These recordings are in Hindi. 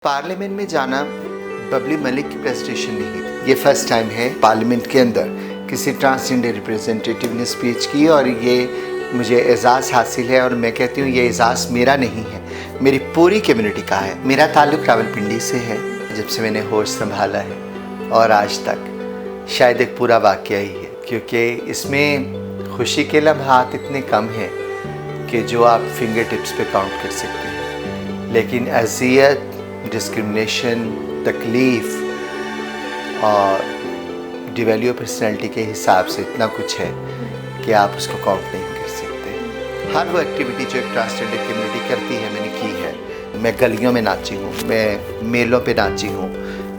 पार्लियामेंट में जाना बबली मलिक की प्रेजेंटेशन नहीं थी। ये फर्स्ट टाइम है पार्लियामेंट के अंदर किसी ट्रांसजेंडर रिप्रेजेंटेटिव ने स्पीच की और ये मुझे एजाज़ हासिल है। और मैं कहती हूँ ये एजाज़ मेरा नहीं है, मेरी पूरी कम्युनिटी का है। मेरा ताल्लुक़ रावलपिंडी से है जब से मैंने होश संभाला है और आज तक शायद एक पूरा वाक़या ही है, क्योंकि इसमें खुशी के लम्हात इतने कम हैं कि जो आप फिंगर टिप्स पे काउंट कर सकते हैं, लेकिन अज़ियत, डिस्क्रिमिनेशन, तकलीफ़ और डिवेल्यू पर्सनैलिटी के हिसाब से इतना कुछ है कि आप उसको काउंट नहीं कर सकते। हर वो एक्टिविटी जो एक ट्रांसजेंडर कम्युनिटी करती है मैंने की है। मैं गलियों में नाची हूँ, मैं मेलों पे नाची हूँ,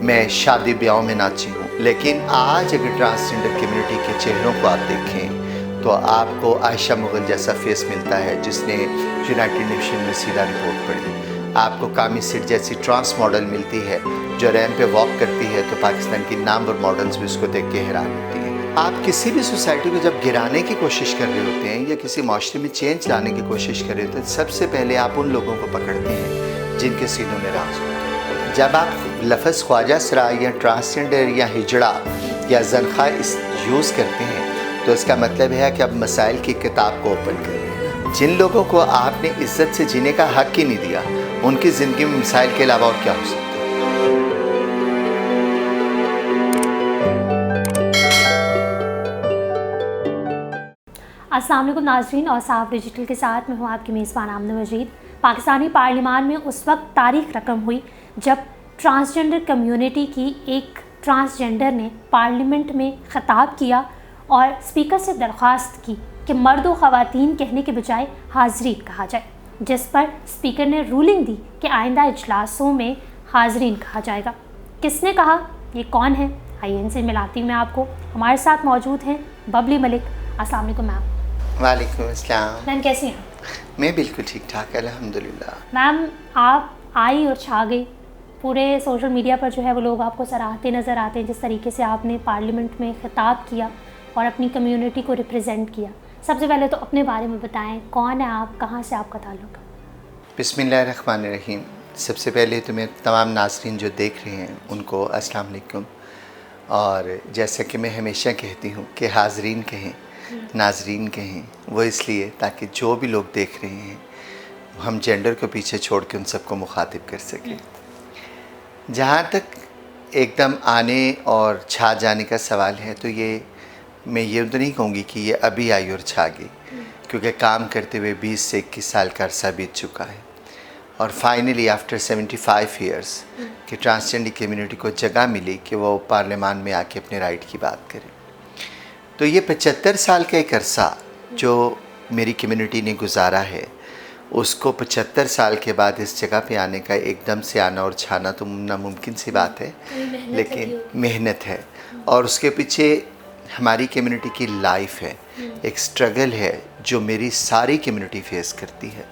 मैं शादी ब्याहों में नाची हूँ। लेकिन आज अगर ट्रांसजेंडर कम्युनिटी के चेहरों को आप देखें तो आपको आयशा मुग़ल जैसा फेस मिलता है जिसने यूनाइटेड नेशन में सीधा रिपोर्ट पढ़ी। आपको कामी सिट जैसी ट्रांस मॉडल मिलती है जो रैंप पे वॉक करती है तो पाकिस्तान की नामवर मॉडल्स भी उसको देख के हैरान होती हैं। आप किसी भी सोसाइटी को जब गिराने की कोशिश कर रहे होते हैं या किसी माशरे में चेंज लाने की कोशिश कर रहे होते हैं, सबसे पहले आप उन लोगों को पकड़ते हैं जिनके सीनों में राज होते हैं। जब आप लफ्ज़ ख्वाजा सराय या ट्रांसजेंडर या हिजड़ा या ज़नख़ा यूज़ करते हैं तो इसका मतलब है कि आप मसाइल की किताब को ओपन कर रहे हैं। जिन लोगों को आपने इज़्ज़त से जीने का हक़ ही नहीं दिया, उनकी ज़िंदगी में मिसाइल के अलावा और क्या हो सकता है। अस्सलाम वालेकुम नाज़रीन, और साफ डिजिटल के साथ मैं हूँ आपकी मेज़बान आमना मजीद। पाकिस्तानी पार्लियामान में उस वक्त तारीख रकम हुई जब ट्रांसजेंडर कम्युनिटी की एक ट्रांसजेंडर ने पार्लियामेंट में ख़िताब किया और स्पीकर से दरख्वास्त की कि मर्द व ख़वातीन कहने के बजाय हाज़रीन कहा जाए, जिस पर स्पीकर ने रूलिंग दी कि आइंदा इजलासों में हाज़रीन कहा जाएगा। किसने कहा, ये कौन है, आइए इनसे मिलाती हूँ मैं आपको। हमारे साथ मौजूद हैं बबली मलिक। अस्सलाम वालेकुम मैम। वालेकुम अस्सलाम। मैम कैसी हैं? मैं बिल्कुल ठीक ठाक अल्हम्दुलिल्लाह। मैम आप आई और छा गई। पूरे सोशल मीडिया पर जो है वो लोग आपको सराहते नज़र आते हैं जिस तरीके से आपने पार्लियामेंट में ख़िताब किया और अपनी कम्युनिटी को रिप्रेजेंट किया। सबसे पहले तो अपने बारे में बताएं, कौन है आप, कहाँ से आपका ताल्लुक़ है? बिस्मिल्लाहिर्रहमानिर्रहीम। सबसे पहले तो मैं तमाम नाज़रीन जो देख रहे हैं उनको अस्सलाम वालेकुम। और जैसा कि मैं हमेशा कहती हूँ कि हाज़रीन कहें, नाज़रीन कहें, वो इसलिए ताकि जो भी लोग देख रहे हैं हम जेंडर को पीछे छोड़ के उन सबको मुखातिब कर सकें। जहाँ तक एकदम आने और छा जाने का सवाल है तो ये मैं ये तो नहीं कहूँगी कि ये अभी आई और छा गई, क्योंकि काम करते हुए 20 से 21 साल का अरसा बीत चुका है और फाइनली आफ्टर 75 ईयर्स कि ट्रांसजेंडर कम्युनिटी को जगह मिली कि वो पार्लियामान में आके अपने राइट की बात करें। तो ये 75 साल का एक अरसा जो मेरी कम्युनिटी ने गुजारा है, उसको 75 साल के बाद इस जगह पे आने का एकदम से आना और छाना तो नामुमकिन सी बात है, लेकिन मेहनत है और उसके पीछे हमारी कम्युनिटी की लाइफ है, एक स्ट्रगल है जो मेरी सारी कम्युनिटी फेस करती है।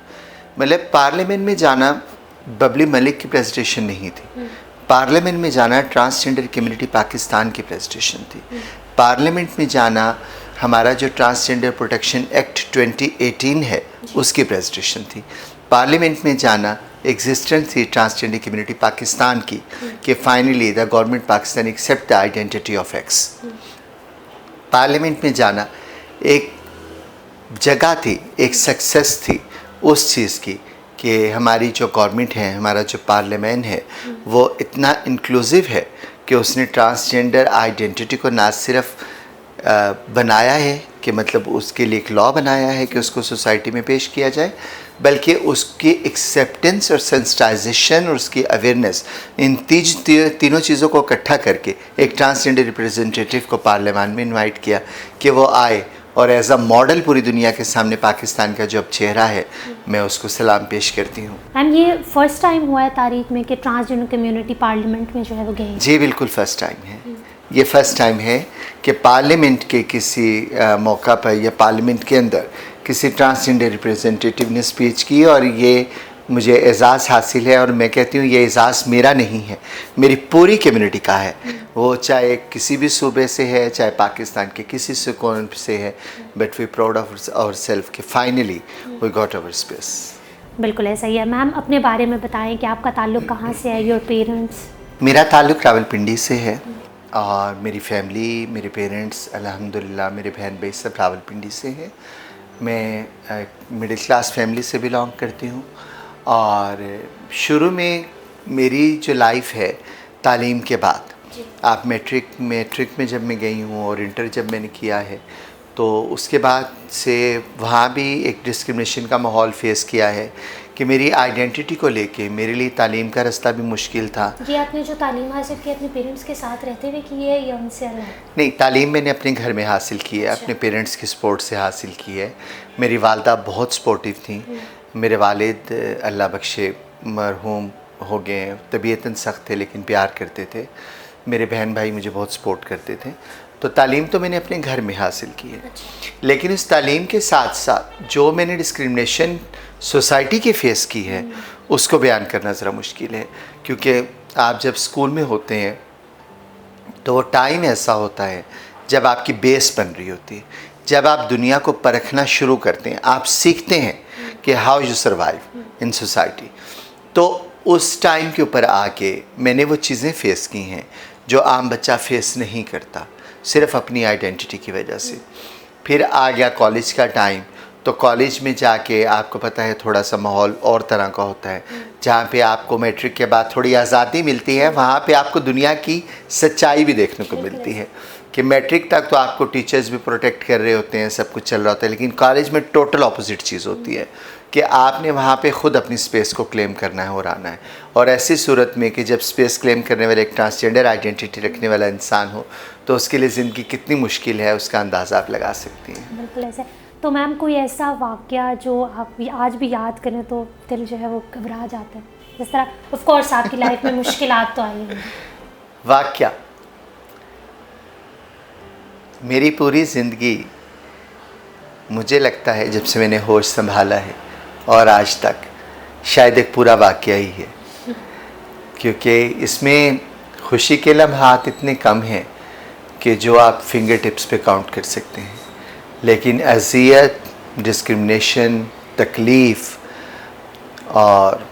मतलब पार्लियामेंट में जाना बबली मलिक की प्रेजेंटेशन नहीं थी। पार्लियामेंट में जाना ट्रांसजेंडर कम्युनिटी पाकिस्तान की प्रेजेंटेशन थी। पार्लियामेंट में जाना हमारा जो ट्रांसजेंडर प्रोटेक्शन एक्ट 2018 है उसकी प्रेजेंटेशन थी। पार्लियामेंट में जाना एग्जिस्टेंस थी ट्रांसजेंडर कम्युनिटी पाकिस्तान की कि finally the government Pakistan accept the identity of X. Parliament में जाना एक जगह थी, एक सक्सेस थी उस चीज़ की कि हमारी जो गवर्नमेंट है, हमारा जो पार्लियामेंट है वो इतना इंक्लूसिव है कि उसने ट्रांसजेंडर आइडेंटिटी को ना सिर्फ बनाया है कि मतलब उसके लिए एक लॉ बनाया है कि उसको सोसाइटी में पेश किया जाए, बल्कि उसकी एक्सेप्टेंस और सेंसिटाइजेशन और उसकी अवेयरनेस, इन तीनों चीज़ों को इकट्ठा करके एक ट्रांसजेंडर रिप्रेजेंटेटिव को पार्लियामान में इनवाइट किया कि वो आए और एज अ मॉडल पूरी दुनिया के सामने पाकिस्तान का जो अब चेहरा है मैं उसको सलाम पेश करती हूँ। मैम ये फर्स्ट टाइम हुआ है तारीख में कि ट्रांसजेंडर कम्युनिटी पार्लियामेंट में जो है वो गई? जी बिल्कुल फ़र्स्ट टाइम है। ये फ़र्स्ट टाइम है कि पार्लियामेंट के किसी मौका पर या पार्लियामेंट के अंदर किसी ट्रांसजेंडर रिप्रेजेंटेटिव ने स्पीच की और ये मुझे एजाज़ हासिल है। और मैं कहती हूँ ये एजाज़ मेरा नहीं है, मेरी पूरी कम्युनिटी का है। वो चाहे किसी भी सूबे से है, चाहे पाकिस्तान के किसी सुकून से है, but we proud of our self कि finally we got our space. बिल्कुल ऐसा ही है। मैम अपने बारे में बताएं कि आपका ताल्लुक़ कहाँ से है, योर पेरेंट्स? मेरा ताल्लुक़ रावलपिंडी से है और मेरी फैमिली, मेरे पेरेंट्स अल्हम्दुलिल्लाह, मेरे बहन भाई सब रावलपिंडी से हैं। मैं मिडिल क्लास फैमिली से बिलोंग करती हूँ और शुरू में मेरी जो लाइफ है तालीम के बाद, आप मैट्रिक में जब मैं गई हूँ और इंटर जब मैंने किया है, तो उसके बाद से वहाँ भी एक डिस्क्रिमिनेशन का माहौल फेस किया है कि मेरी आइडेंटिटी को लेके मेरे लिए तालीम का रास्ता भी मुश्किल था। जी, आपने जो तालीम हासिल की अपने पेरेंट्स के साथ रहते हुए की है या उनसे अलग? नहीं, तालीम मैंने अपने घर में हासिल की है, अपने पेरेंट्स की सपोर्ट से हासिल की है। मेरी वालदा बहुत सपोर्टिव थी। मेरे वालिद अल्लाह बख्शे मरहूम हो गए हैं, तबीयतन सख्त थे लेकिन प्यार करते थे। मेरे बहन भाई मुझे बहुत सपोर्ट करते थे। तो तालीम तो मैंने अपने घर में हासिल की है। लेकिन इस तालीम के साथ साथ जो मैंने डिस्क्रिमिनेशन सोसाइटी के फेस की है उसको बयान करना ज़रा मुश्किल है, क्योंकि आप जब स्कूल में होते हैं तो वो टाइम ऐसा होता है जब आपकी बेस बन रही होती है, जब आप दुनिया को परखना शुरू करते हैं, आप सीखते हैं कि how you survive in society. तो उस टाइम के ऊपर आके मैंने वो चीज़ें फ़ेस की हैं जो आम बच्चा फ़ेस नहीं करता, सिर्फ अपनी आइडेंटिटी की वजह से। फिर आ गया कॉलेज का टाइम, तो कॉलेज में जाके आपको पता है थोड़ा सा माहौल और तरह का होता है, जहाँ पे आपको मैट्रिक के बाद थोड़ी आज़ादी मिलती है, वहाँ पे आपको दुनिया की सच्चाई भी देखने को मिलती है कि मैट्रिक तक तो आपको टीचर्स भी प्रोटेक्ट कर रहे होते हैं, सब कुछ चल रहा होता है, लेकिन कॉलेज में टोटल ऑपोजिट चीज़ होती है कि आपने वहाँ पे ख़ुद अपनी स्पेस को क्लेम करना है और आना है। और ऐसी सूरत में कि जब स्पेस क्लेम करने वाले एक ट्रांसजेंडर आइडेंटिटी रखने वाला इंसान हो तो उसके लिए ज़िंदगी कितनी मुश्किल है उसका अंदाज़ा आप लगा सकती हैं। बिल्कुल ऐसे। तो मैम कोई ऐसा वाक़या जो आप आज भी याद करें तो दिल जो है वो घबरा जाता है, जिस तरह ऑफ कोर्स आपकी लाइफ में मुश्किलात तो आई हैं? वाक़या मेरी पूरी ज़िंदगी, मुझे लगता है जब से मैंने होश संभाला है और आज तक, शायद एक पूरा वाक़या ही है, क्योंकि इसमें खुशी के लम्हात इतने कम हैं कि जो आप फिंगर टिप्स पे काउंट कर सकते हैं, लेकिन अज़ियत, डिस्क्रिमिनेशन, तकलीफ़ और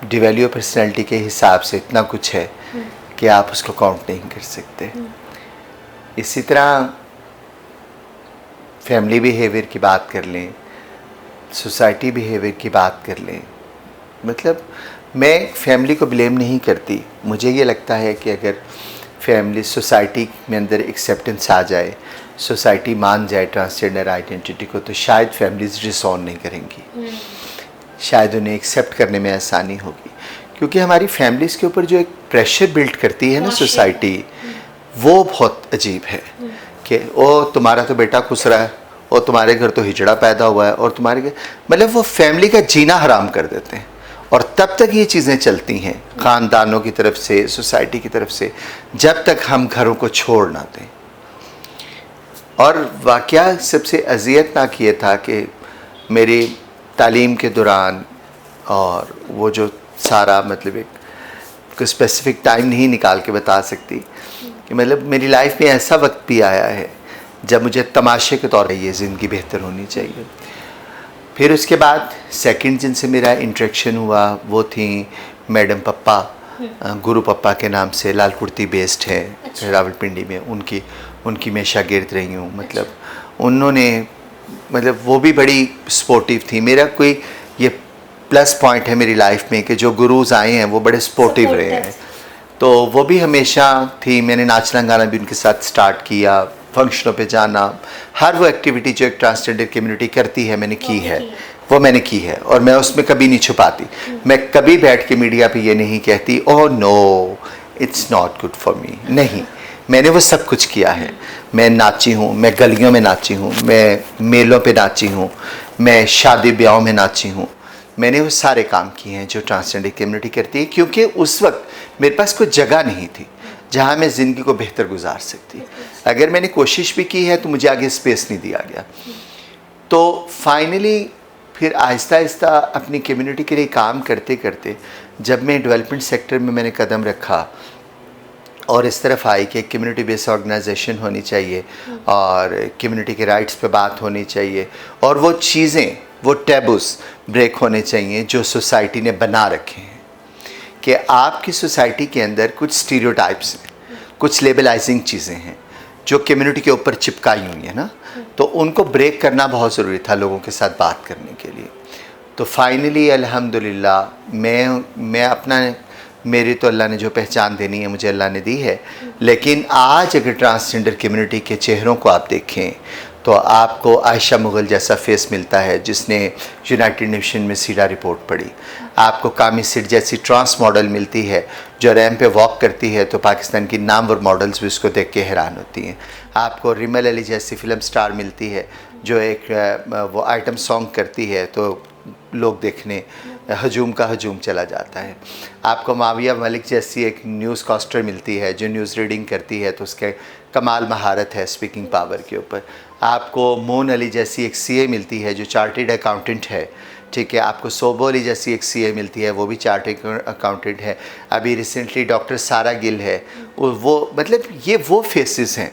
डिवेल्यू पर्सनैलिटी के हिसाब से इतना कुछ है कि आप उसको काउंट नहीं कर सकते। इसी तरह फैमिली बिहेवियर की बात कर लें, सोसाइटी बिहेवियर की बात कर लें, मतलब मैं फैमिली को ब्लेम नहीं करती। मुझे ये लगता है कि अगर फैमिली सोसाइटी में अंदर एक्सेप्टेंस आ जाए, सोसाइटी मान जाए ट्रांसजेंडर आइडेंटिटी को, तो शायद फैमिलीज डिसऑन नहीं करेंगी, शायद उन्हें एक्सेप्ट करने में आसानी होगी। क्योंकि हमारी फैमिलीज़ के ऊपर जो एक प्रेशर बिल्ड करती है ना सोसाइटी, वो बहुत अजीब है कि ओ तुम्हारा तो बेटा खुश रहा है, और तुम्हारे घर तो हिजड़ा पैदा हुआ है, और तुम्हारे घर, मतलब वो फैमिली का जीना हराम कर देते हैं। और तब तक ये चीज़ें चलती हैं ख़ानदानों की तरफ से, सोसाइटी की तरफ से, जब तक हम घरों को छोड़ ना दें। और वाक़या सबसे अज़ियतनाक ये था कि मेरी तालीम के दौरान, और वो जो सारा मतलब एक स्पेसिफ़िक टाइम नहीं निकाल के बता सकती कि मतलब मेरी लाइफ में ऐसा वक्त भी आया है जब मुझे तमाशे के तौर पर ये ज़िंदगी बेहतर होनी चाहिए। फिर उसके बाद सेकंड जिनसे मेरा इंटरेक्शन हुआ वो थी मैडम पप्पा, गुरु पप्पा के नाम से, लाल कुर्ती बेस्ड है रावलपिंडी में, उनकी मैं शागिर्द रही हूँ। मतलब उन्होंने, मतलब वो भी बड़ी सपोर्टिव थी। मेरा कोई ये प्लस पॉइंट है मेरी लाइफ में कि जो गुरुज़ आए हैं वो बड़े सपोर्टिव रहे हैं, तो वो भी हमेशा थी। मैंने नाचना गाना भी उनके साथ स्टार्ट किया, फंक्शनों पे जाना, हर वो एक्टिविटी जो एक ट्रांसजेंडर कम्युनिटी करती है मैंने की है, वो मैंने की है, और मैं उसमें कभी नहीं छुपाती। मैं कभी बैठ के मीडिया पे ये नहीं कहती oh no it's not good for me, नहीं, मैंने वो सब कुछ किया है। मैं नाची हूँ, मैं गलियों में नाची हूँ, मैं मेलों पे नाची हूँ, मैं शादी ब्याहों में नाची हूँ, मैंने वो सारे काम किए हैं जो ट्रांसजेंडर कम्युनिटी करती है, क्योंकि उस वक्त मेरे पास कोई जगह नहीं थी जहाँ मैं ज़िंदगी को बेहतर गुजार सकती। अगर मैंने कोशिश भी की है तो मुझे आगे स्पेस नहीं दिया गया। तो फाइनली फिर आहिस्ता आहिस्ता अपनी कम्युनिटी के लिए काम करते करते जब मैं डेवलपमेंट सेक्टर में मैंने कदम रखा और इस तरफ आई कि कम्युनिटी बेस्ड ऑर्गेनाइजेशन होनी चाहिए और कम्युनिटी के राइट्स पे बात होनी चाहिए, और वो चीज़ें वो टैबूस ब्रेक होने चाहिए जो सोसाइटी ने बना रखे हैं कि आपकी सोसाइटी के अंदर कुछ स्टीरियोटाइप्स हैं, कुछ लेबलाइजिंग चीज़ें हैं जो कम्युनिटी के ऊपर चिपकाई हुई है ना, तो उनको ब्रेक करना बहुत ज़रूरी था लोगों के साथ बात करने के लिए। तो फाइनली अल्हम्दुलिल्लाह मैं अपना, मेरी तो अल्लाह ने जो पहचान देनी है मुझे अल्लाह ने दी है, लेकिन आज अगर ट्रांसजेंडर कम्युनिटी के चेहरों को आप देखें तो आपको आयशा मुग़ल जैसा फेस मिलता है जिसने यूनाइटेड नेशन में सीडा रिपोर्ट पढ़ी। आपको कामी सिट जैसी ट्रांस मॉडल मिलती है जो रैम पे वॉक करती है तो पाकिस्तान की नामवर मॉडल्स भी उसको देख के हैरान होती हैं। आपको रिमल अली जैसी फ़िल्म स्टार मिलती है जो एक वो आइटम सॉन्ग करती है तो लोग देखने हजूम का हजूम चला जाता है। आपको माविया मलिक जैसी एक न्यूज़ कास्टर मिलती है जो न्यूज़ रीडिंग करती है तो उसके कमाल महारत है स्पीकिंग पावर के ऊपर। आपको मोन अली जैसी एक सीए मिलती है जो चार्टेड अकाउंटेंट है, ठीक है। आपको सोबो अली जैसी एक सीए मिलती है, वो भी चार्टेड अकाउंटेंट है। अभी रिसेंटली डॉक्टर सारा गिल है, वो मतलब ये वो फेसेस हैं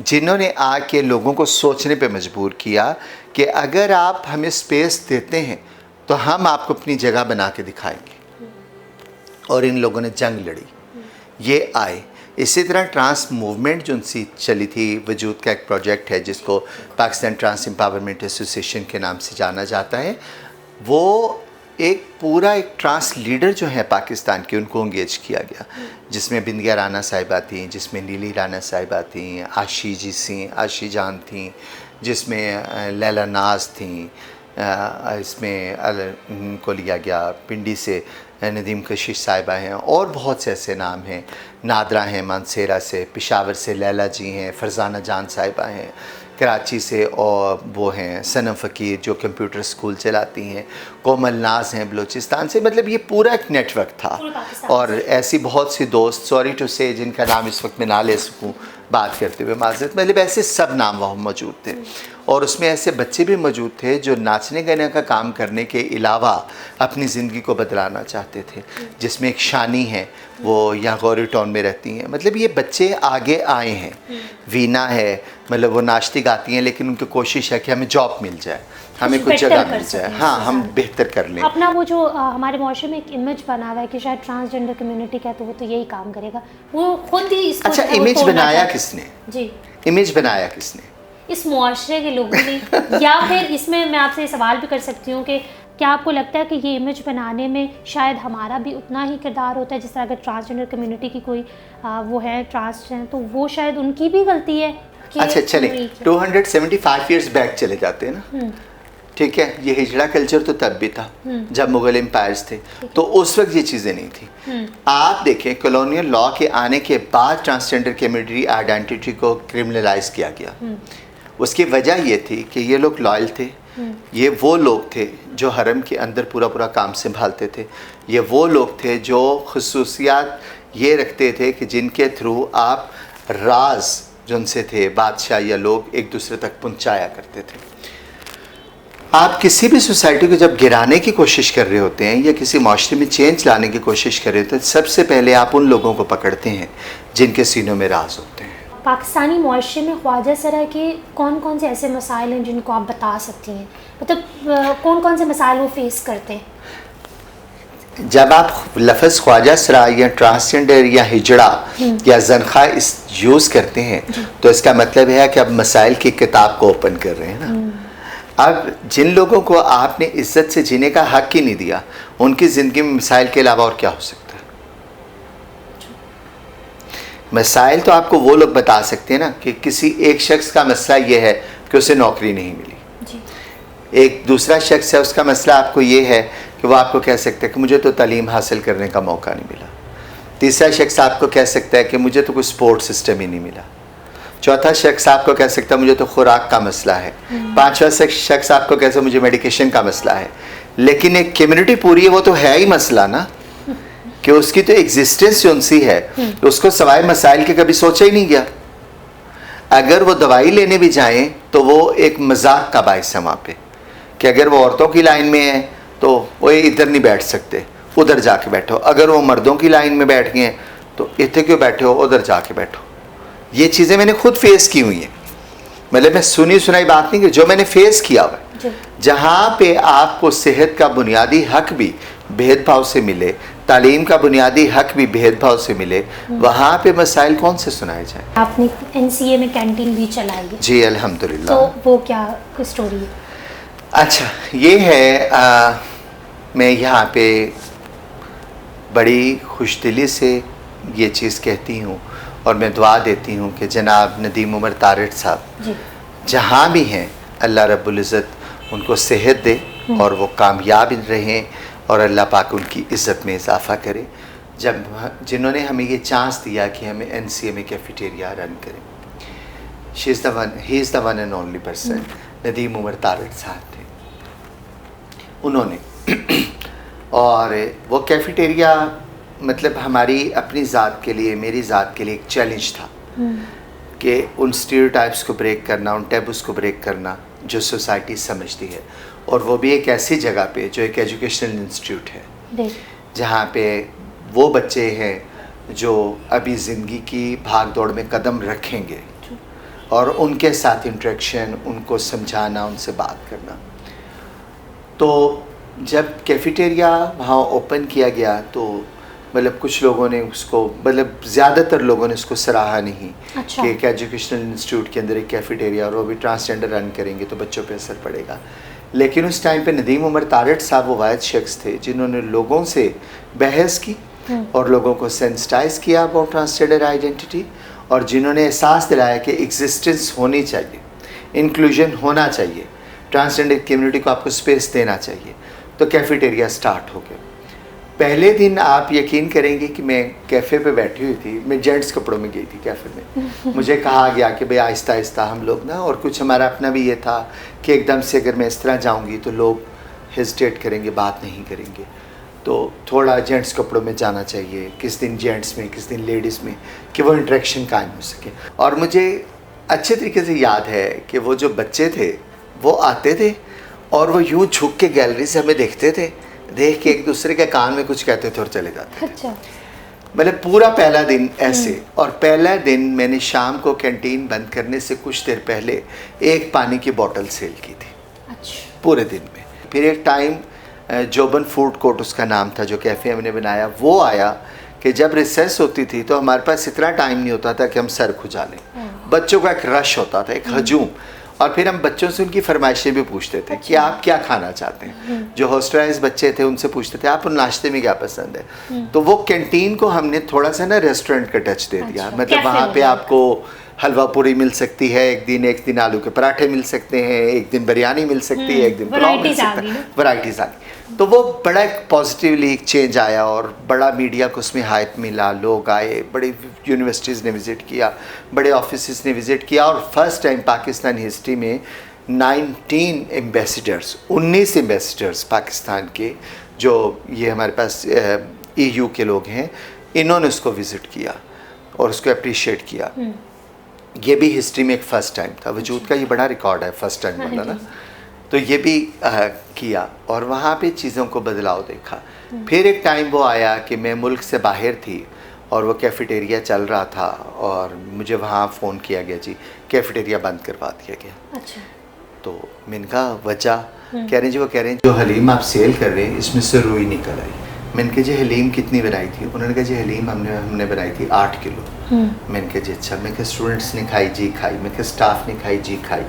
जिन्होंने आके लोगों को सोचने पे मजबूर किया कि अगर आप हमें स्पेस देते हैं तो हम आपको अपनी जगह बना के दिखाएंगे। और इन लोगों ने जंग लड़ी, ये आए। इसी तरह ट्रांस मूवमेंट जो उनसी चली थी, वजूद का एक प्रोजेक्ट है जिसको पाकिस्तान ट्रांस एम्पावरमेंट एसोसिएशन के नाम से जाना जाता है। वो एक पूरा एक ट्रांस लीडर जो है पाकिस्तान के, उनको इंगेज किया गया, जिसमें बिंदिया राना साहिबा थी, जिसमें नीली राना साहिबा थी, आशी जान थी, जिसमें लैला नाज थी, इसमें इनको लिया गया पिंडी से नदीम कशिश साहिबा हैं, और बहुत से ऐसे नाम हैं। नादरा हैं मानसेरा से, पेशावर से लैला जी हैं, फरजाना जान साहिबा हैं, कराची से और वो हैं सनम फ़कीर जो कंप्यूटर स्कूल चलाती हैं, कोमल नाज हैं बलूचिस्तान से। मतलब ये पूरा एक नेटवर्क था। और ऐसी बहुत सी दोस्त, सॉरी टू से, जिनका नाम इस वक्त मैं ना ले सकूँ बात करते हुए माज़रत, मतलब ऐसे सब नाम वहाँ मौजूद थे। और उसमें ऐसे बच्चे भी मौजूद थे जो नाचने गाने का काम करने के अलावा अपनी ज़िंदगी को बदलाना चाहते थे, जिसमें एक शानी है, वो यहाँ गौरी टाउन में रहती हैं। मतलब ये बच्चे आगे आए हैं। वीना है, मतलब वो नाचती गाती हैं, लेकिन उनकी कोशिश है कि हमें जॉब मिल जाए, हमें कुछ जगह मिल जाए, हाँ हम बेहतर कर लें अपना। वो जो हमारे माशरे में एक इमेज बना हुआ है कि शायद ट्रांसजेंडर कम्युनिटी का तो वो तो यही काम करेगा, वो खुद ही इसको। अच्छा, इमेज बनाया किसने? जी, इमेज बनाया किसने? इस मुआशरे के लोगों ने। या फिर इसमें मैं आपसे सवाल भी कर सकती हूँ कि क्या आपको लगता है कि ये इमेज बनाने में शायद हमारा भी उतना ही किरदार होता है, जिस तरह अगर ट्रांसजेंडर कम्युनिटी की कोई वो है ट्रांस है तो वो शायद उनकी भी गलती है कि। अच्छा चले 275 ईयर्स बैक चले जाते हैं ना, ठीक है। ये हिजड़ा कल्चर तो तब भी था जब मुगल एम्पायर्स थे, तो उस वक्त ये चीज़ें नहीं थी। आप देखें कॉलोनियल लॉ के आने के बाद ट्रांसजेंडर कम्युनिटी आइडेंटिटी को क्रिमिनलाइज किया गया। उसकी वजह ये थी कि ये लोग लॉयल थे, ये वो लोग थे जो हरम के अंदर पूरा काम संभालते थे, ये वो लोग थे जो खसूसियात ये रखते थे कि जिनके थ्रू आप राज जो उनसे थे बादशाह या लोग एक दूसरे तक पहुंचाया करते थे। आप किसी भी सोसाइटी को जब गिराने की कोशिश कर रहे होते हैं या किसी माशरे में चेंज लाने की कोशिश कर रहे होते हैं, सबसे पहले आप उन लोगों को पकड़ते हैं जिनके सीनों में राज होते हैं। पाकिस्तानी मुआशरे में ख्वाजा सरा के कौन कौन से ऐसे मसाइल हैं जिनको आप बता सकती हैं, मतलब कौन कौन से मसाइल वो फेस करते हैं? जब आप लफ्ज़ ख्वाजा सरा या ट्रांसजेंडर या हिजड़ा या जनखा इस यूज़ करते हैं तो इसका मतलब है कि आप मसाइल की किताब को ओपन कर रहे हैं ना। अब जिन लोगों को आपने इज्जत से जीने का हक ही नहीं दिया, उनकी ज़िंदगी में मसाइल के अलावा और क्या हो सकता है? मसाइल तो आपको वो लोग बता सकते हैं ना कि किसी एक शख्स का मसला ये है कि उसे नौकरी नहीं मिली जी। एक दूसरा शख्स है, उसका मसला आपको ये है कि वो आपको कह सकता है कि मुझे तो तालीम हासिल करने का मौका नहीं मिला। तीसरा शख्स आपको कह सकता है कि मुझे तो कोई सपोर्ट सिस्टम ही नहीं मिला। चौथा शख्स आपको कह सकता है मुझे तो खुराक का मसला है। पांचवा शख्स आपको कह सकता है मुझे मेडिकेशन का मसला है। लेकिन एक कम्युनिटी पूरी है, वो तो है ही मसला ना, कि उसकी तो एग्जिस्टेंस जो सी है उसको सवाए मसाइल के कभी सोचा ही नहीं गया। अगर वो दवाई लेने भी जाएं तो वो एक मजाक का बायस है वहाँ पे, कि अगर वो औरतों की लाइन में है तो वो इधर नहीं बैठ सकते, उधर जाके बैठो। अगर वो मर्दों की लाइन में बैठ गए हैं तो इतने क्यों बैठे हो, उधर जाके बैठो। ये चीज़ें मैंने खुद फेस की हुई हैं, मतलब मैं सुनी सुनाई बात नहीं, कि जो मैंने फेस किया हुआ है। जहाँ पे आपको सेहत का बुनियादी हक भी भेदभाव से मिले, तालीम का बुनियादी हक भी भेदभाव से मिले, वहाँ पे मसाइल कौन से सुनाए जाए? आपने NCA में कैंटीन भी चलाई है जी अल्हम्दुलिल्लाह। तो वो क्या स्टोरी है? अच्छा, ये है मैं यहाँ पे बड़ी खुशदिली से ये चीज़ कहती हूँ और मैं दुआ देती हूँ कि जनाब नदीम उमर तारिड़ साहब जहाँ भी हैं, अल्लाह रब्बुल इज़्ज़त उनको सेहत दे और वो कामयाब रहें और अल्लाह पाक उनकी इज़्ज़त में इजाफ़ा करे। जब जिन्होंने हमें ये चांस दिया कि हमें NCA में कैफेटेरिया रन करें, he is the one and only person, Nadeem Umar तारिड़ साहब थे उन्होंने। और वो कैफेटेरिया मतलब हमारी अपनी ज़ात के लिए, मेरी ज़ात के लिए एक चैलेंज था कि उन स्टीरियोटाइप्स को ब्रेक करना, उन टैबूज़ को ब्रेक करना जो सोसाइटी समझती है, और वो भी एक ऐसी जगह पे जो एक एजुकेशनल इंस्टीट्यूट है जहाँ पे वो बच्चे हैं जो अभी ज़िंदगी की भाग दौड़ में कदम रखेंगे और उनके साथ इंटरेक्शन, उनको समझाना, उनसे बात करना। तो जब कैफेटेरिया वहाँ ओपन किया गया तो मतलब कुछ लोगों ने उसको, मतलब ज़्यादातर लोगों ने उसको सराहा नहीं कि एक एजुकेशनल इंस्टीट्यूट के अंदर एक कैफेटेरिया और वो भी ट्रांसजेंडर रन करेंगे तो बच्चों पे असर पड़ेगा। लेकिन उस टाइम पे नदीम उमर तारिड़ साहब वो वाहिद शख्स थे जिन्होंने लोगों से बहस की और लोगों को सेंसिटाइज किया अबाउट ट्रांसजेंडर आइडेंटिटी, और जिन्होंने एहसास दिलाया कि एग्जिस्टेंस होनी चाहिए, इंक्लूजन होना चाहिए, ट्रांसजेंडर कम्युनिटी को आपको स्पेस देना चाहिए। तो कैफेटेरिया स्टार्ट हो गया। पहले दिन आप यकीन करेंगे कि मैं कैफ़े पे बैठी हुई थी, मैं जेंट्स कपड़ों में गई थी कैफ़े में। मुझे कहा गया कि भाई आहिस्ता आहिस्ता हम लोग ना, और कुछ हमारा अपना भी ये था कि एकदम से अगर मैं इस तरह जाऊंगी तो लोग हेजिटेट करेंगे, बात नहीं करेंगे, तो थोड़ा जेंट्स कपड़ों में जाना चाहिए, किस दिन जेंट्स में किस दिन लेडीज़ में, कि वो इंटरेक्शन कायम हो सके। और मुझे अच्छे तरीके से याद है कि वो जो बच्चे थे वो आते थे और वो यूँ झुक के गैलरी से हमें देखते थे, देख के एक दूसरे के कान में कुछ कहते थे और चले जाते थे। अच्छा। मतलब पूरा पहला दिन ऐसे। और पहला दिन मैंने शाम को कैंटीन बंद करने से कुछ देर पहले एक पानी की बोतल सेल की थी। अच्छा। पूरे दिन में। फिर एक टाइम जोबन फूड कोर्ट उसका नाम था, जो कैफ़े हमने बनाया, वो आया कि जब रिसेस होती थी तो हमारे पास इतना टाइम नहीं होता था कि हम सर खुजा लें। बच्चों का एक रश होता था, एक हजूम, और फिर हम बच्चों से उनकी फरमाइशें भी पूछते थे कि आप क्या खाना चाहते हैं। जो हॉस्टलाइज बच्चे थे उनसे पूछते थे आप नाश्ते में क्या पसंद है। तो वो कैंटीन को हमने थोड़ा सा ना रेस्टोरेंट का टच दे दिया। मतलब वहाँ पे आपको हलवा पूरी मिल सकती है, एक दिन आलू के पराठे मिल सकते हैं, एक दिन बिरयानी मिल सकती है, एक दिन पुलाव मिल सकता है, वैराइटीज़ आ गई। तो वो बड़ा एक पॉजिटिवली एक चेंज आया और बड़ा मीडिया को उसमें हाइप मिला, लोग आए, बड़ी यूनिवर्सिटीज़ ने विज़िट किया, बड़े ऑफिसेस ने विज़िट किया, और फर्स्ट टाइम पाकिस्तान हिस्ट्री में 19 एम्बेसडर्स पाकिस्तान के, जो ये हमारे पास EU के लोग हैं, इन्होंने उसको विज़िट किया और उसको अप्रिशिएट किया। ये भी हिस्ट्री में एक फ़र्स्ट टाइम था। वजूद का ये बड़ा रिकॉर्ड है फर्स्ट टाइम वाला ना। तो ये भी किया और वहाँ पे चीज़ों को बदलाव देखा। फिर एक टाइम वो आया कि मैं मुल्क से बाहर थी और वो कैफेटेरिया चल रहा था और मुझे वहाँ फ़ोन किया गया, जी कैफेटेरिया बंद करवा दिया गया। अच्छा। तो मैंने कहा वजह, कह रहे हैं जी, वो कह रहे हैं जो हलीम आप सेल कर रहे हैं इसमें से रुई निकल आई। मैंने कहा जी हलीम कितनी बनाई थी? उन्होंने कहा जी हलीम हमने बनाई थी 8 किलो। मैंने कहा जी अच्छा। मैं कहा स्टूडेंट्स ने खाई? जी खाई। मैं कहा स्टाफ ने खाई? जी खाई।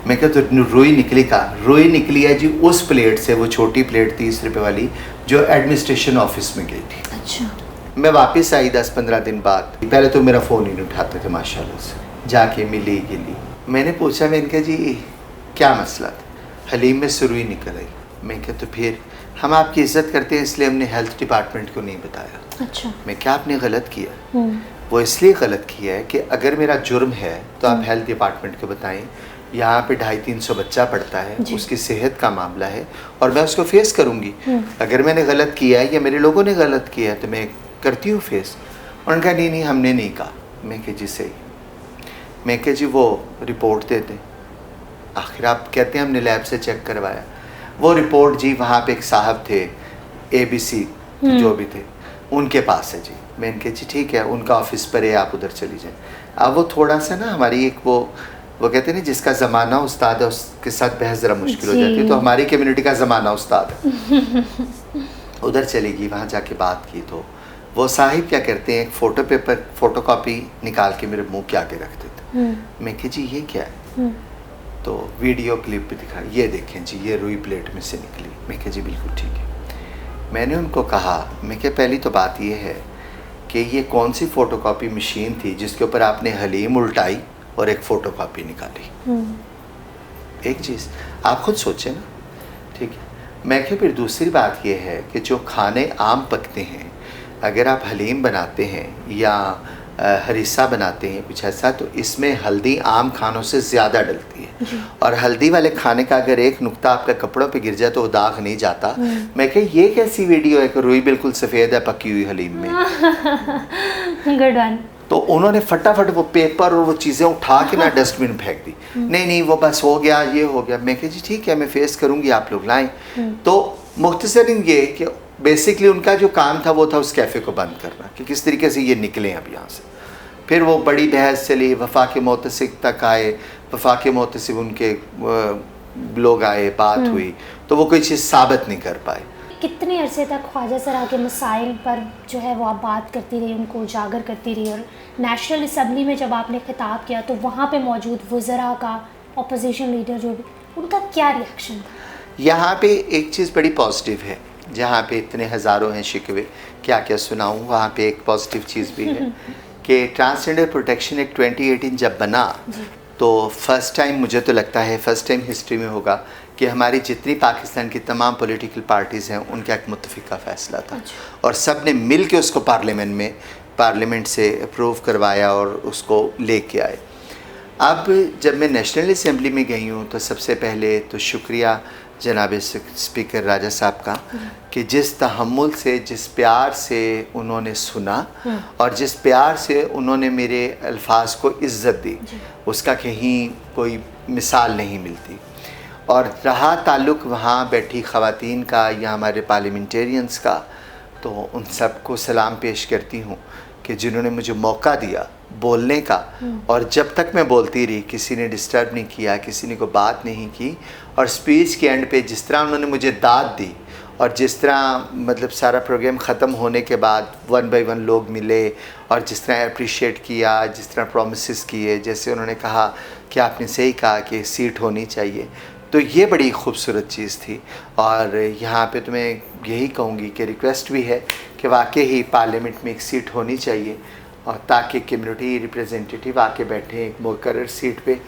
मैं कहा तो रुई निकली कहाँ? रुई निकली है जी उस प्लेट से, वो छोटी प्लेट 30 रुपए वाली जो एडमिनिस्ट्रेशन ऑफिस में गई थी। अच्छा। मैं वापस आई 10-15 दिन बाद। पहले तो मेरा फ़ोन ही नहीं उठाते थे माशाल्लाह से, जाके मिली गिली। मैंने पूछा, मैंने कहा जी क्या मसला था? हलीम में से रुई निकल आई। मैं कहा तो फिर हम आपकी इज़्ज़त करते हैं इसलिए हमने हेल्थ डिपार्टमेंट को नहीं बताया। अच्छा। मैं क्या आपने गलत किया? वो इसलिए गलत किया है कि अगर मेरा जुर्म है तो आप हेल्थ डिपार्टमेंट को बताएं। यहाँ पे 250-300 बच्चा पढ़ता है, उसकी सेहत का मामला है और मैं उसको फेस करूँगी। अगर मैंने गलत किया है या मेरे लोगों ने गलत किया है तो मैं करती हूँ फेस। उन्होंने कहा नहीं हमने नहीं कहा। मैं कहा जी सही। मैं कहा जी वो रिपोर्ट दे दें। आखिर आप कहते हैं हमने लैब से चेक करवाया। वो रिपोर्ट जी वहाँ पे एक साहब थे ABC जो भी थे, उनके पास है जी। मैंने कहा जी ठीक है, उनका ऑफिस पर है, आप उधर चली जाएं। अब वो थोड़ा सा ना हमारी एक वो वो कहते हैं ना जिसका ज़माना उस्ताद है उसके साथ बहस ज़रा मुश्किल हो जाती है, तो हमारी कम्युनिटी का ज़माना उस्ताद है। उधर चली गई, वहाँ जाके बात की तो वो साहिब क्या करते हैं, एक फ़ोटो पेपर फ़ोटोकॉपी निकाल के मेरे मुंह के आगे रख देते। मैं कहा जी ये क्या है, तो वीडियो क्लिप भी दिखा, ये देखें जी ये रुई प्लेट में से निकली। मैं कहा जी बिल्कुल ठीक है। मैंने उनको कहा, मैं कहा पहली तो बात ये है कि ये कौन सी फ़ोटोकॉपी मशीन थी जिसके ऊपर आपने हलीम उल्टाई और एक फ़ोटोकॉपी निकाली। एक चीज़ आप खुद सोचें ना, ठीक है। मैं कहा फिर दूसरी बात ये है कि जो खाने आम पकते हैं, अगर आप हलीम बनाते हैं या हरीसा बनाते हैं कुछ ऐसा, तो इसमें हल्दी आम खानों से ज़्यादा डलती है, और हल्दी वाले खाने का अगर एक नुक्ता आपके कपड़ों पे गिर जाए तो वो दाग नहीं जाता। मैं कहा ये कैसी वीडियो है कि रुई बिल्कुल सफ़ेद है पकी हुई हलीम में। Good one. तो उन्होंने फटाफट वो पेपर और वो चीज़ें उठा के ना डस्टबिन फेंक दी। नहीं वो बस हो गया, ये हो गया। मैं कहा जी ठीक है, मैं फेस करूँगी, आप लोग लाएँ। तो मुख्तसरन ये कि बेसिकली उनका जो काम था वो था उस कैफ़े को बंद करना, कि किस तरीके से ये निकलें अब यहाँ से। फिर वो बड़ी बहस चली, वफाक मोतसिब तक आए, वफाक मोतसिब उनके लोग आए, बात हुई, तो वो कोई चीज़ साबित नहीं कर पाए। कितने अरसे तक ख्वाजा सरा के मसाइल पर जो है वो आप बात करती रही, उनको उजागर करती रही, और नेशनल असम्बली में जब आपने खिताब किया तो वहाँ पे मौजूद वज़रा का, अपोजिशन लीडर जो भी, उनका क्या रिएक्शन था? यहाँ पे एक चीज़ बड़ी पॉजिटिव है, जहाँ पे इतने हज़ारों हैं शिकवे, क्या क्या सुनाऊँ, वहाँ पे एक पॉजिटिव चीज़ भी है कि ट्रांसजेंडर प्रोटेक्शन एक्ट 2018 जब बना तो फर्स्ट टाइम, मुझे तो लगता है फर्स्ट टाइम हिस्ट्री में होगा कि हमारी जितनी पाकिस्तान की तमाम पॉलिटिकल पार्टीज़ हैं उनका एक मुत्तफ़िका फ़ैसला था, और सब ने मिल के उसको पार्लियामेंट से अप्रूव करवाया और उसको लेके आए। अब जब मैं नेशनल असम्बली में गई हूँ तो सबसे पहले तो शुक्रिया जनाब स्पीकर राजा साहब का कि जिस तहम्मुल से, जिस प्यार से उन्होंने सुना और जिस प्यार से उन्होंने मेरे अल्फाज को इज़्ज़त दी, उसका कहीं कोई मिसाल नहीं मिलती। और रहा ताल्लुक़ वहाँ बैठी ख़वातीन का या हमारे पार्लियामेंटेरियंस का, तो उन सबको सलाम पेश करती हूँ कि जिन्होंने मुझे मौका दिया बोलने का, और जब तक मैं बोलती रही किसी ने डिस्टर्ब नहीं किया, किसी ने कोई बात नहीं की, और स्पीच के एंड पे जिस तरह उन्होंने मुझे दाद दी, और जिस तरह मतलब सारा प्रोग्राम ख़त्म होने के बाद 1 by 1 लोग मिले और जिस तरह अप्रिशिएट किया, जिस तरह प्रोमिसेस किए, जैसे उन्होंने कहा कि आपने सही कहा कि सीट होनी चाहिए, तो ये बड़ी खूबसूरत चीज़ थी। और यहाँ पे तो मैं यही कहूँगी कि रिक्वेस्ट भी है कि वाकई ही पार्लियामेंट में एक सीट होनी चाहिए, और ताकि कम्युनिटी रिप्रेजेंटेटिव आके बैठे एक मुकर्रर सीट पे,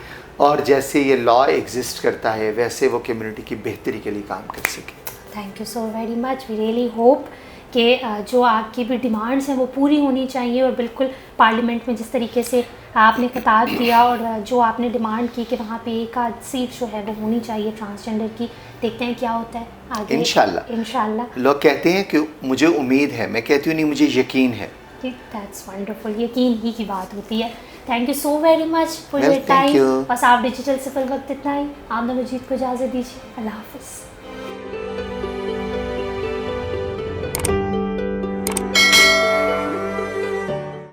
और जैसे ये लॉ एग्जिस्ट करता है वैसे वो कम्युनिटी की बेहतरी के लिए काम कर सके। Thank you so very much. We really hope कि जो आपकी भी डिमांड्स हैं वो पूरी होनी चाहिए, और बिल्कुल पार्लियामेंट में जिस तरीके से आपने खिताब किया और जो आपने डिमांड की कि वहाँ पे एक आध सीट जो है वो होनी चाहिए ट्रांसजेंडर की, देखते हैं क्या होता है आगे। इंशाल्लाह। लोग कहते हैं कि मुझे उम्मीद है, मैं कहती हूँ नहीं, मुझे यकीन है। दैट्स वंडरफुल, यकीन ही की बात होती है। Thank you so very much for your time. बस आप डिजिटल से फिल वक्त इतना ही। आमना मजीद को इजाज़त दीजिए। अल्लाह हाफ़िज़।